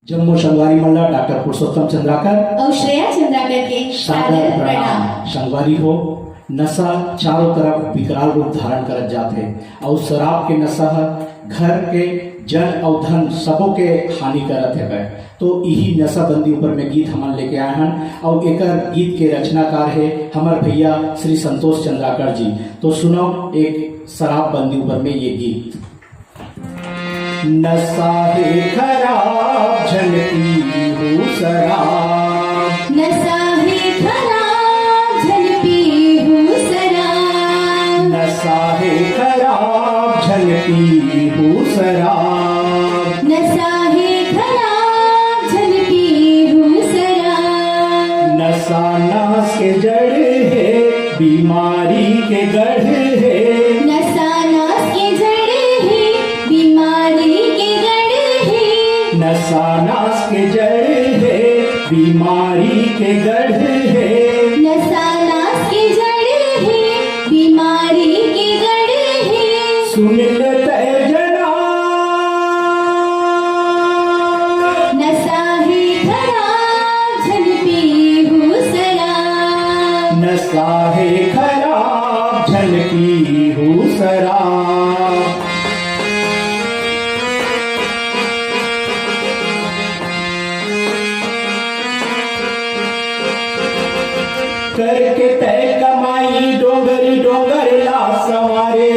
जम्मू संगवारी मल्ला डॉक्टर पुरुषोत्तम चंद्राकर और श्रेया चंद्राकर के सादर प्रणाम। संगवारी हो नशा चारों तरफ विकराल रूप धारण कर जाते और शराब के नशा घर के जन और धन सबों के हानि करत है। तो यही नशाबंदी ऊपर में गीत हम लेके आए हैं और एक गीत के रचनाकार है हमारे भैया श्री संतोष चंद्राकर जी। तो सुनो एक शराबबंदी ऊपर में ये गीत। नशा है खराब झलकी हो शराब, नशा है खराब झलकी हो शराब, नशा है खराब झलकी हो शराब, नशा है खराब झलकी हो शराब। नशा नाश के जड़ है बीमारी के गढ़ है, नशा नाश के जड़ है बीमारी के गढ़ है, नशा नाश के जड़ है बीमारी के गढ़ है, नशा नाश के जड़ है बीमारी के गढ़ है। सुन लेते जना नशा है खराब झलकी हो शराब, नशा है खराब झलकी हो शराब। करके तय कमाई डोंगरी डोंगर ला सवारे,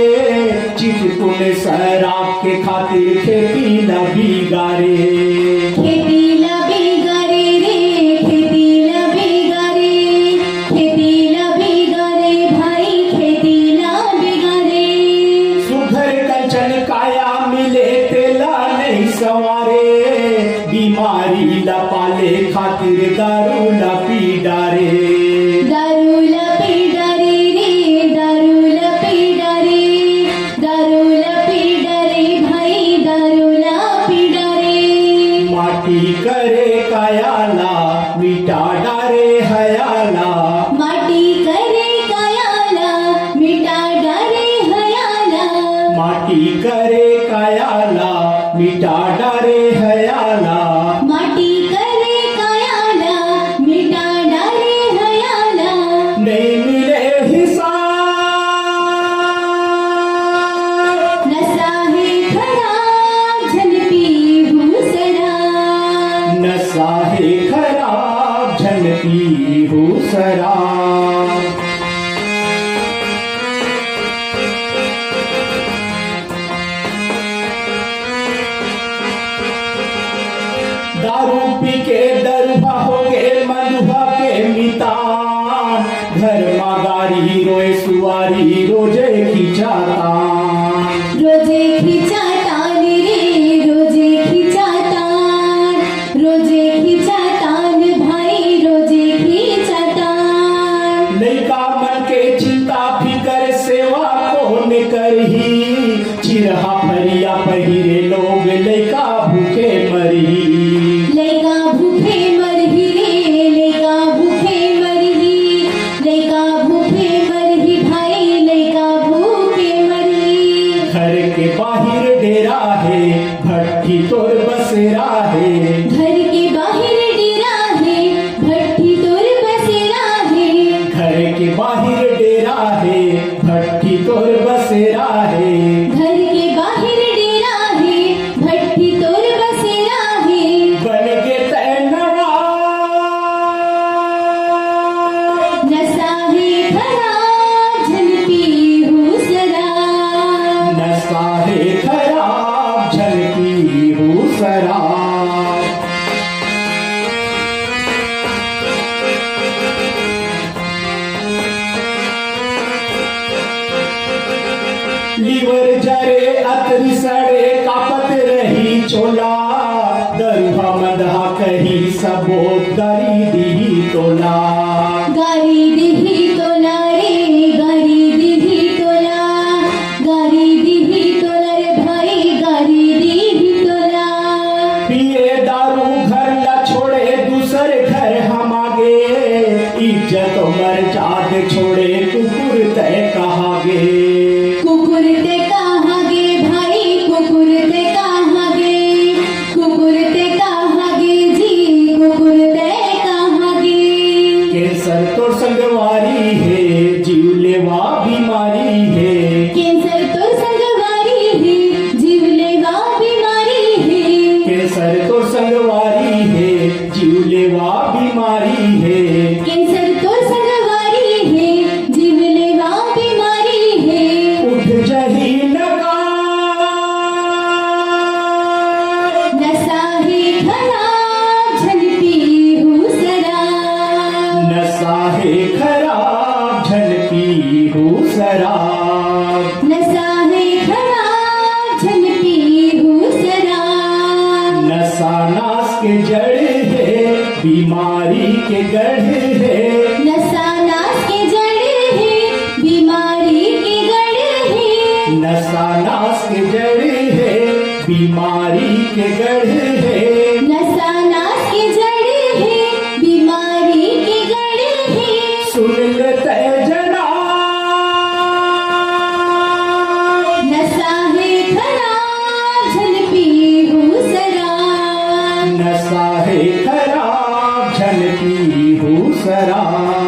चिटकुन शराब के खातिर खेती न बिगारे, खेती ला बिगारे रे, खेती ला बिगारे, खेती ला बिगारे भाई, खेती ला बिगारे। सुघर कंचन काया मिले तेला नहीं सवारे, बीमारी ला पाले खातिर दारू ला पी डारे, दारू ला पी डारे रे, दारू ला पी डारे, दारू ला पी डारे भाई, दारू ला पी डारे। माटी करे कायाला मिटा डारे हयाला, माटी करे कायाला मिटा डारे हयाला, माटी करे कायाला मिटा डारे हयाला, माटी करे कायाला मिटा डारे हयाला। नहीं मिले हिसाब, नशा है खराब झलकी हो शराब, नशा है खराब झलकी हो शराब। दारू पी के दरबा हो गे मधुबा के मितान, घर मागारी रोए सुवारी रोजे खिंचातान, रोजे खिंचातान रे, रोजे खिंचातान, रोजे खिंचातान भाई, रोजे खिंचातान। लइका मन के चिंता फिकर सेवा कौन करही, चिरहा फरिया पहिरे लोग लइका भूखे मरही, लइका भूखे मरही रे, लइका भूखे मरही, लइका भूखे मरही भाई, लइका भूखे मरही। घर के बाहर डेरा है भट्टी तोर बसेरा है, घर के बाहर डेरा है भट्टी तोर बसेरा है, घर के बाहर डेरा है भट्टी तोर बसेरा है, घर के बाहर डेरा है भट्टी तोर बसेरा है। बन के तैनवा नशा है खराब झलकी हो शराब, नशा है खराब झलकी हो शराब। लीवर जरे अतरी सड़े कापत रही चोला, दरुहा मदहा कही सबो दरी दी तोला, गारी दिही तोला रे, गारी दिही तोला, गारी दिही तोला रे भाई, गारी दिही तोला। पिए दारू घर ला छोड़े दूसर घर हम आगे, इज्जत मर जात छोड़े कुकुर तय कहागे, कुकुर ते कहागे भाई, कुकुर ते कहागे, कुकुर ते कहागे संगवारी है जीवलेवा बीमारी है कैंसर तो संगवारी है जीवलेवा बीमारी है उठ जही नकार नशा है खराब झलती हूँ शराब नशा है खराब झलकी हो शराब नशा है खराब झलती हूँ शराब नशा नाश के जड़ है बीमारी के गढ़ है नशा नाश के जड़ है बीमारी के गढ़ है नशा नाश के जड़ है बीमारी के गढ़ है नशा नाश के जड़ है बीमारी के गढ़ है सुन लेते जना नशा है खराब झलती हूँ शराब नशा है खराब झलकी हो शराब